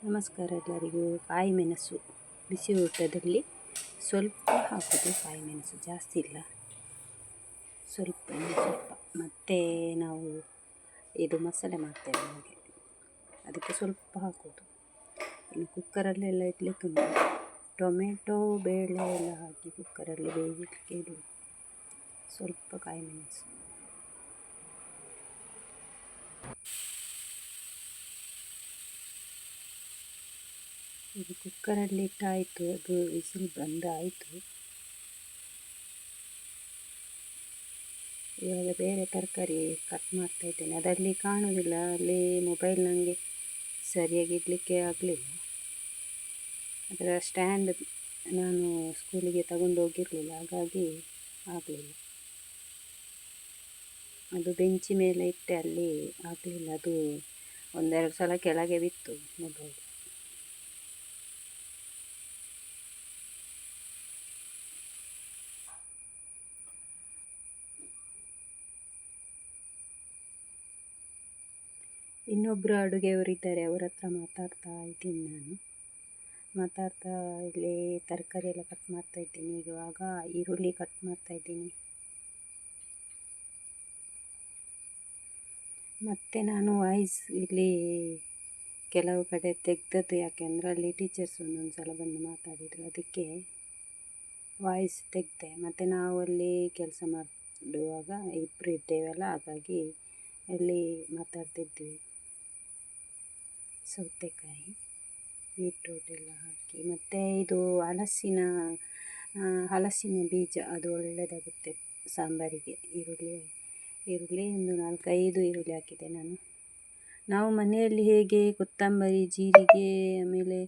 ನಮಸ್ಕಾರ ಎಲ್ಲರಿಗೂ. ಕಾಯಿ ಮೆಣಸು ಬಿಸಿ ಊಟದಲ್ಲಿ ಸ್ವಲ್ಪ ಹಾಕೋದು. ಕಾಯಿ ಮೆಣಸು ಜಾಸ್ತಿ ಇಲ್ಲ, ಸ್ವಲ್ಪ ಮತ್ತು ನಾವು ಇದು ಮಸಾಲೆ ಮಾಡ್ತೇವೆ ಹಾಗೆ, ಅದಕ್ಕೆ ಸ್ವಲ್ಪ ಹಾಕೋದು. ಇನ್ನು ಕುಕ್ಕರಲ್ಲೆಲ್ಲ ಇಡಲಿಕ್ಕೆ ಉಂಟು, ಟೊಮೆಟೊ ಬೇಳೆ ಎಲ್ಲ ಹಾಕಿ ಕುಕ್ಕರಲ್ಲಿ ಬೇಯಲಿಕ್ಕೆ ಇಡು. ಸ್ವಲ್ಪ ಕಾಯಿ ಮೆಣಸು, ಇದು ಕುಕ್ಕರಲ್ಲಿ ಇಟ್ಟಾಯಿತು, ಅದು ವಿಸಿಲ್ ಬಂದಾಯಿತು. ಇವಾಗ ಬೇರೆ ತರಕಾರಿ ಕಟ್ ಮಾಡ್ತಾ ಇದ್ದೇನೆ. ಅದರಲ್ಲಿ ಕಾಣೋದಿಲ್ಲ, ಅಲ್ಲಿ ಮೊಬೈಲ್ ನನಗೆ ಸರಿಯಾಗಿ ಇಡಲಿಕ್ಕೆ ಆಗಲಿಲ್ಲ. ಅದರ ಸ್ಟ್ಯಾಂಡ್ ನಾನು ಸ್ಕೂಲಿಗೆ ತಗೊಂಡು ಹೋಗಿರಲಿಲ್ಲ, ಹಾಗಾಗಿ ಆಗಲಿಲ್ಲ. ಅದು ಬೆಂಚಿ ಮೇಲೆ ಇಟ್ಟೆ, ಅಲ್ಲಿ ಆಗಲಿಲ್ಲ. ಅದು ಒಂದೆರಡು ಸಲ ಕೆಳಗೆ ಬಿತ್ತು ಮೊಬೈಲ್. ಇನ್ನೊಬ್ಬರು ಅಡುಗೆಯವರಿದ್ದಾರೆ, ಅವರ ಹತ್ರ ಮಾತಾಡ್ತಾ ಇದ್ದೀನಿ. ನಾನು ಮಾತಾಡ್ತಾ ಇಲ್ಲಿ ತರಕಾರಿ ಎಲ್ಲ ಕಟ್ ಮಾಡ್ತಾ ಇದ್ದೀನಿ. ಇವಾಗ ಈರುಳ್ಳಿ ಕಟ್ ಮಾಡ್ತಾ ಇದ್ದೀನಿ. ಮತ್ತು ನಾನು ವಾಯ್ಸ್ ಇಲ್ಲಿ ಕೆಲವು ಕಡೆ ತೆಗ್ದದ್ದು, ಯಾಕೆಂದರೆ ಅಲ್ಲಿ ಟೀಚರ್ಸ್ ಒಂದೊಂದು ಸಲ ಬಂದು ಮಾತಾಡಿದರು, ಅದಕ್ಕೆ ವಾಯ್ಸ್ ತೆಗೆದೆ. ಮತ್ತು ನಾವು ಅಲ್ಲಿ ಕೆಲಸ ಮಾಡುವಾಗ ಇಬ್ಬರು ಇದ್ದೇವಲ್ಲ, ಹಾಗಾಗಿ ಅಲ್ಲಿ ಮಾತಾಡ್ತಿದ್ವಿ. ಸೌತೆಕಾಯಿ, ಬೀಟ್ರೂಟ್ ಎಲ್ಲ ಹಾಕಿ, ಮತ್ತು ಇದು ಹಲಸಿನ ಬೀಜ, ಅದು ಒಳ್ಳೆಯದಾಗುತ್ತೆ ಸಾಂಬಾರಿಗೆ. ಈರುಳ್ಳಿ ಒಂದು 4-5 ಈರುಳ್ಳಿ ಹಾಕಿದೆ ನಾನು. ನಾವು ಮನೆಯಲ್ಲಿ ಹೇಗೆ ಕೊತ್ತಂಬರಿ, ಜೀರಿಗೆ, ಆಮೇಲೆ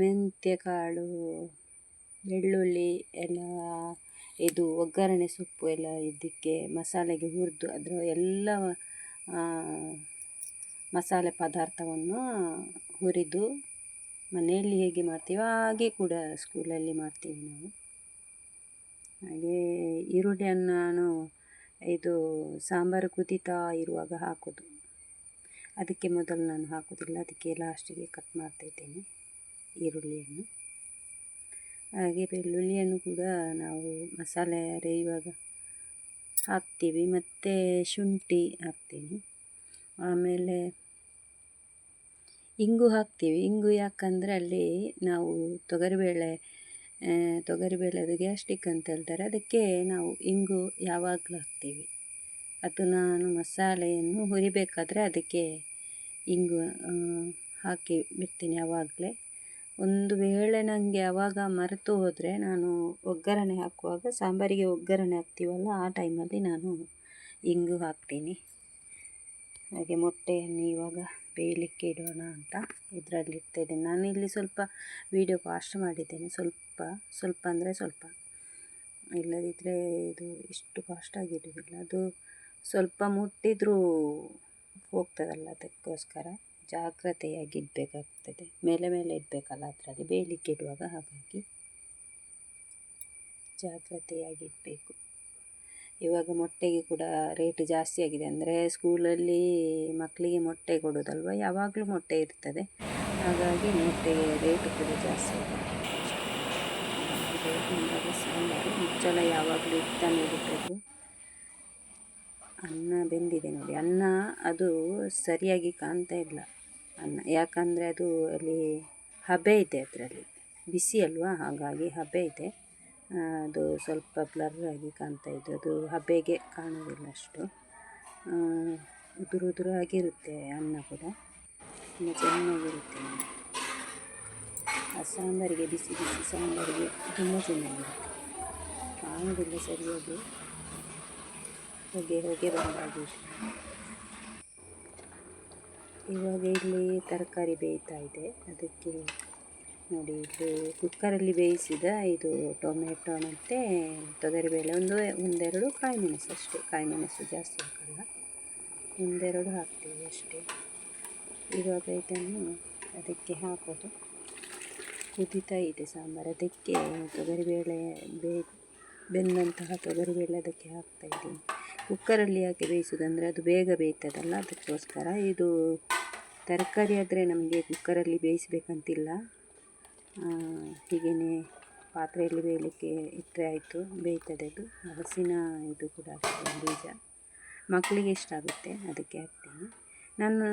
ಮೆಂತ್ಯ ಕಾಳು, ಬೆಳ್ಳುಳ್ಳಿ ಎಲ್ಲ ಇದು ಒಗ್ಗರಣೆ ಸೊಪ್ಪು ಎಲ್ಲ ಇದಕ್ಕೆ ಮಸಾಲೆಗೆ ಹುರಿದು ಅದರ ಎಲ್ಲ ಮಸಾಲೆ ಪದಾರ್ಥವನ್ನು ಹುರಿದು ಮನೆಯಲ್ಲಿ ಹೇಗೆ ಮಾಡ್ತೀವಿ ಹಾಗೆ ಕೂಡ ಸ್ಕೂಲಲ್ಲಿ ಮಾಡ್ತೀವಿ ನಾವು. ಹಾಗೆ ಈರುಳ್ಳಿಯನ್ನು ನಾನು ಇದು ಸಾಂಬಾರು ಕುದೀತಾ ಇರುವಾಗ ಹಾಕೋದು, ಅದಕ್ಕೆ ಮೊದಲು ನಾನು ಹಾಕೋದಿಲ್ಲ, ಅದಕ್ಕೆ ಲಾಸ್ಟಿಗೆ ಕಟ್ ಮಾಡ್ತಾಯಿದ್ದೇನೆ ಈರುಳ್ಳಿಯನ್ನು. ಹಾಗೆ ಬೆಳ್ಳುಳ್ಳಿಯನ್ನು ಕೂಡ ನಾವು ಮಸಾಲೆ ಅರೆಯುವಾಗ ಹಾಕ್ತೀವಿ, ಮತ್ತು ಶುಂಠಿ ಹಾಕ್ತೀನಿ. ಆಮೇಲೆ ಇಂಗು ಹಾಕ್ತೀವಿ. ಇಂಗು ಯಾಕಂದರೆ ಅಲ್ಲಿ ನಾವು ತೊಗರಿಬೇಳೆ ಅದು ಗ್ಯಾಸ್ಟ್ರಿಕ್ ಅಂತ ಹೇಳ್ತಾರೆ, ಅದಕ್ಕೆ ನಾವು ಇಂಗು ಯಾವಾಗಲೂ ಹಾಕ್ತೀವಿ. ಅದು ನಾನು ಮಸಾಲೆಯನ್ನು ಹುರಿಬೇಕಾದ್ರೆ ಅದಕ್ಕೆ ಇಂಗು ಹಾಕಿ ಬಿಡ್ತೀನಿ ಯಾವಾಗಲೇ. ಒಂದು ವೇಳೆ ನನಗೆ ಆವಾಗ ಮರೆತು ಹೋದರೆ ನಾನು ಒಗ್ಗರಣೆ ಹಾಕುವಾಗ, ಸಾಂಬಾರಿಗೆ ಒಗ್ಗರಣೆ ಹಾಕ್ತೀವಲ್ಲ, ಆ ಟೈಮಲ್ಲಿ ನಾನು ಇಂಗು ಹಾಕ್ತೀನಿ. ಹಾಗೆ ಮೊಟ್ಟೆಯನ್ನು ಇವಾಗ ಬೇಯಲಿಕ್ಕೆ ಇಡೋಣ ಅಂತ ಇದರಲ್ಲಿ ಇಡ್ತಾಯಿದ್ದೇನೆ. ನಾನು ಇಲ್ಲಿ ಸ್ವಲ್ಪ ವೀಡಿಯೋ ಫಾಸ್ಟ್ ಮಾಡಿದ್ದೇನೆ, ಸ್ವಲ್ಪ ಅಂದರೆ ಸ್ವಲ್ಪ, ಇಲ್ಲದಿದ್ದರೆ ಇದು ಇಷ್ಟು ಫಾಸ್ಟಾಗಿ ಇಡುವುದಿಲ್ಲ. ಅದು ಸ್ವಲ್ಪ ಮುಟ್ಟಿದ್ರೂ ಹೋಗ್ತದಲ್ಲ, ಅದಕ್ಕೋಸ್ಕರ ಜಾಗ್ರತೆಯಾಗಿ ಇಡಬೇಕಾಗ್ತದೆ. ಮೇಲೆ ಇಡಬೇಕಲ್ಲ ಅದರಲ್ಲಿ ಬೇಯಲಿಕ್ಕೆ ಇಡುವಾಗ, ಹಾಗಾಗಿ ಜಾಗ್ರತೆಯಾಗಿ ಇಡಬೇಕು. ಇವಾಗ ಮೊಟ್ಟೆಗೆ ಕೂಡ ರೇಟ್ ಜಾಸ್ತಿ ಆಗಿದೆ, ಅಂದರೆ ಸ್ಕೂಲಲ್ಲಿ ಮಕ್ಕಳಿಗೆ ಮೊಟ್ಟೆ ಕೊಡೋದಲ್ವ, ಯಾವಾಗಲೂ ಮೊಟ್ಟೆ ಇರ್ತದೆ, ಹಾಗಾಗಿ ಮೊಟ್ಟೆಗೆ ರೇಟು ಕೂಡ ಜಾಸ್ತಿ ಆಗಿದೆ. ಸಾಂಬಾರು ಮುಚ್ಚಳ ಯಾವಾಗಲೂ ಇಡ್ತಾನೆ ಇರಬೇಕು. ಅನ್ನ ಬೆಂದಿದೆ ನೋಡಿ. ಅನ್ನ ಅದು ಸರಿಯಾಗಿ ಕಾಣ್ತಾ ಇಲ್ಲ ಅನ್ನ, ಯಾಕಂದರೆ ಅದು ಅಲ್ಲಿ ಹಬೆ ಇದೆ, ಅದರಲ್ಲಿ ಬಿಸಿ ಅಲ್ವಾ, ಹಾಗಾಗಿ ಹಬೆ ಇದೆ. ಅದು ಸ್ವಲ್ಪ ಬ್ಲರ್ ಆಗಿ ಕಾಣ್ತಾ ಇದೆ, ಅದು ಹಬೆಗೆ ಕಾಣೋದಿಲ್ಲ ಅಷ್ಟು. ಉದುರಾಗಿರುತ್ತೆ ಅನ್ನ ಕೂಡ, ತುಂಬ ಚೆನ್ನಾಗಿರುತ್ತೆ. ಆ ಸಾಂಬಾರಿಗೆ ಬಿಸಿ ಸಾಂಬಾರಿಗೆ ತುಂಬ ಚೆನ್ನಾಗಿರುತ್ತೆ. ಕಾಣೋದಿಲ್ಲ ಸರಿಯಾಗಿ, ಹೊಗೆ ಬಂದಾಗಿದೆ. ಇವಾಗ ಇಲ್ಲಿ ತರಕಾರಿ ಬೇಯ್ತಾ ಇದೆ, ಅದಕ್ಕೆ ನೋಡಿ, ಇದು ಕುಕ್ಕರಲ್ಲಿ ಬೇಯಿಸಿದ ಇದು ಟೊಮೆಟೊ ಮತ್ತು ತೊಗರಿಬೇಳೆ, ಒಂದೆರಡು ಕಾಯಿ ಮೆಣಸು ಅಷ್ಟೇ. ಕಾಯಿ ಮೆಣಸು ಜಾಸ್ತಿ ಹಾಕಲ್ಲ, ಒಂದೆರಡು ಹಾಕ್ತೀವಿ ಅಷ್ಟೇ. ಇವಾಗ ಇದನ್ನು ಅದಕ್ಕೆ ಹಾಕೋದು. ಕುದೀತಾ ಇದೆ ಸಾಂಬಾರು, ಅದಕ್ಕೆ ತೊಗರಿಬೇಳೆ ಬೆಂದಂತಹ ತೊಗರಿಬೇಳೆ ಅದಕ್ಕೆ ಹಾಕ್ತಾಯಿದ್ದೀನಿ. ಕುಕ್ಕರಲ್ಲಿ ಯಾಕೆ ಬೇಯಿಸೋದಂದರೆ ಅದು ಬೇಗ ಬೇಯ್ತದಲ್ಲ, ಅದಕ್ಕೋಸ್ಕರ. ಇದು ತರಕಾರಿ ಆದರೆ ನಮಗೆ ಕುಕ್ಕರಲ್ಲಿ ಬೇಯಿಸಬೇಕಂತಿಲ್ಲ, ಹೀಗೇ ಪಾತ್ರೆಯಲ್ಲಿ ಬೇಯಲಿಕ್ಕೆ ಇಟ್ಟರೆ ಆಯಿತು, ಬೇಯ್ತದೆ. ಅದು ಹಲಸಿನ ಇದು ಕೂಡ ಅಷ್ಟೇ, ಬೀಜ ಮಕ್ಕಳಿಗೆ ಇಷ್ಟ ಆಗುತ್ತೆ, ಅದಕ್ಕೆ ಹಾಕ್ತೀನಿ ನಾನು.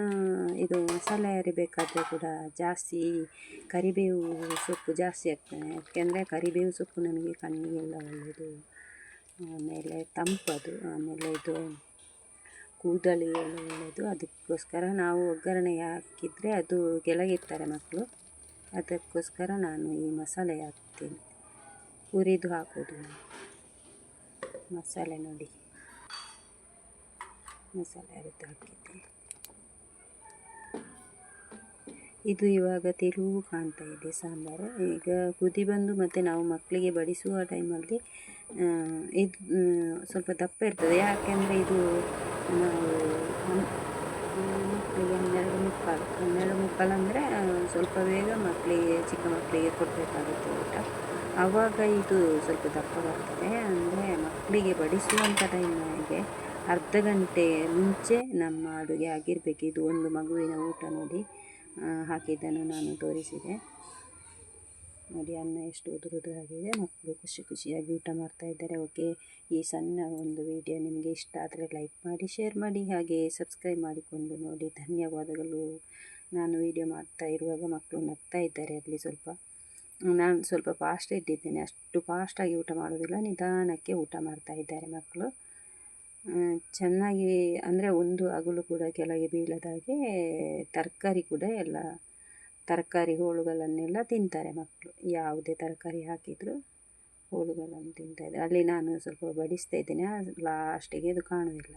ಇದು ಮಸಾಲೆ ಅರಿಬೇಕಾದ್ರೆ ಕೂಡ ಜಾಸ್ತಿ ಕರಿಬೇವು ಸೊಪ್ಪು ಜಾಸ್ತಿ ಹಾಕ್ತೇನೆ, ಯಾಕೆಂದರೆ ಕರಿಬೇವು ಸೊಪ್ಪು ನಮಗೆ ಕಣ್ಣಿಗೆಲ್ಲ ಒಳ್ಳೆಯದು, ಆಮೇಲೆ ತಂಪದು, ಆಮೇಲೆ ಇದು ಕೂದಲಿಗೆ ಒಳ್ಳೆಯದು. ಅದಕ್ಕೋಸ್ಕರ ನಾವು ಒಗ್ಗರಣೆಗೆ ಹಾಕಿದರೆ ಅದು ಕೆಳಗಿರ್ತಾರೆ ಮಕ್ಕಳು, ಅದಕ್ಕೋಸ್ಕರ ನಾನು ಈ ಮಸಾಲೆ ಹಾಕ್ತೀನಿ, ಹುರಿದು ಹಾಕೋದು ಮಸಾಲೆ. ನೋಡಿ, ಮಸಾಲೆ ಅರಿದು ಹಾಕಿದ್ದೆ. ಇದು ಇವಾಗ ತೆಲುಗು ಕಾಣ್ತಾ ಇದೆ ಸಾಂಬಾರು. ಈಗ ಕುದಿ ಬಂದು ಮತ್ತು ನಾವು ಮಕ್ಕಳಿಗೆ ಬಡಿಸುವ ಟೈಮಲ್ಲಿ ಇದು ಸ್ವಲ್ಪ ದಪ್ಪ ಇರ್ತದೆ, ಯಾಕೆಂದರೆ ಇದು ನಾವು ಮಕ್ಕಳಿಗೆ 12:15 ಅಂದರೆ ಸ್ವಲ್ಪ ಬೇಗ ಮಕ್ಕಳಿಗೆ, ಚಿಕ್ಕ ಮಕ್ಕಳಿಗೆ ಕೊಡಬೇಕಾಗುತ್ತೆ ಊಟ, ಆವಾಗ ಇದು ಸ್ವಲ್ಪ ದಪ್ಪ ಬರ್ತದೆ. ಅಂದರೆ ಮಕ್ಕಳಿಗೆ ಬಡಿಸುವಂಥ ಟೈಮಿಗೆ ಅರ್ಧ ಗಂಟೆ ಮುಂಚೆ ನಮ್ಮ ಅಡುಗೆ ಆಗಿರಬೇಕು. ಇದು ಒಂದು ಮಗುವಿನ ಊಟ ನೋಡಿ, ಹಾಕಿದ್ದನ್ನು ನಾನು ತೋರಿಸಿದೆ ನೋಡಿ. ಅನ್ನ ಎಷ್ಟು ಉದುರುದಾಗಿದೆ, ಮಕ್ಕಳು ಖುಷಿಯಾಗಿ ಊಟ ಮಾಡ್ತಾ ಇದ್ದಾರೆ. ಓಕೆ, ಈ ಸಣ್ಣ ಒಂದು ವಿಡಿಯೋ ನಿಮಗೆ ಇಷ್ಟ ಆದರೆ ಲೈಕ್ ಮಾಡಿ, ಶೇರ್ ಮಾಡಿ, ಹಾಗೆ ಸಬ್ಸ್ಕ್ರೈಬ್ ಮಾಡಿಕೊಂಡು ನೋಡಿ. ಧನ್ಯವಾದಗಳು. ನಾನು ವಿಡಿಯೋ ಮಾಡ್ತಾ ಇರುವಾಗ ಮಕ್ಕಳು ನಗ್ತಾ ಇದ್ದಾರೆ ಅಲ್ಲಿ ಸ್ವಲ್ಪ. ನಾನು ಸ್ವಲ್ಪ ಫಾಸ್ಟ್ ಇಟ್ಟಿದ್ದೇನೆ, ಅಷ್ಟು ಫಾಸ್ಟಾಗಿ ಊಟ ಮಾಡೋದಿಲ್ಲ, ನಿಧಾನಕ್ಕೆ ಊಟ ಮಾಡ್ತಾ ಇದ್ದಾರೆ ಮಕ್ಕಳು. ಚೆನ್ನಾಗಿ, ಅಂದರೆ ಒಂದು ಅಗುಳು ಕೂಡ ಕೆಳಗೆ ಬೀಳದಾಗೆ ತರಕಾರಿ ಕೂಡ ಎಲ್ಲ ತರಕಾರಿ ಹೋಳುಗಳನ್ನೆಲ್ಲ ತಿಂತಾರೆ ಮಕ್ಕಳು. ಯಾವುದೇ ತರಕಾರಿ ಹಾಕಿದರೂ ಹೋಳುಗಳನ್ನು ತಿಂತಾಯಿದ್ದಾರೆ. ಅಲ್ಲಿ ನಾನು ಸ್ವಲ್ಪ ಬಡಿಸ್ತಾ ಇದ್ದೇನೆ, ಲಾಸ್ಟಿಗೆ ಅದು ಕಾಣುವುದಿಲ್ಲ.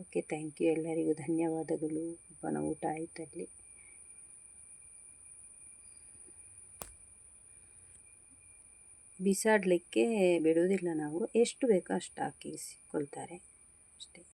ಓಕೆ, ಥ್ಯಾಂಕ್ ಯು, ಎಲ್ಲರಿಗೂ ಧನ್ಯವಾದಗಳು. ಒಬ್ಬನ ಊಟ ಆಯಿತಲ್ಲಿ. ಬಿಸಾಡಲಿಕ್ಕೆ ಬಿಡುವುದಿಲ್ಲ ನಾವು, ಎಷ್ಟು ಬೇಕೋ ಅಷ್ಟು ಹಾಕಿಸಿಕೊಳ್ತಾರೆ ಅಷ್ಟೇ.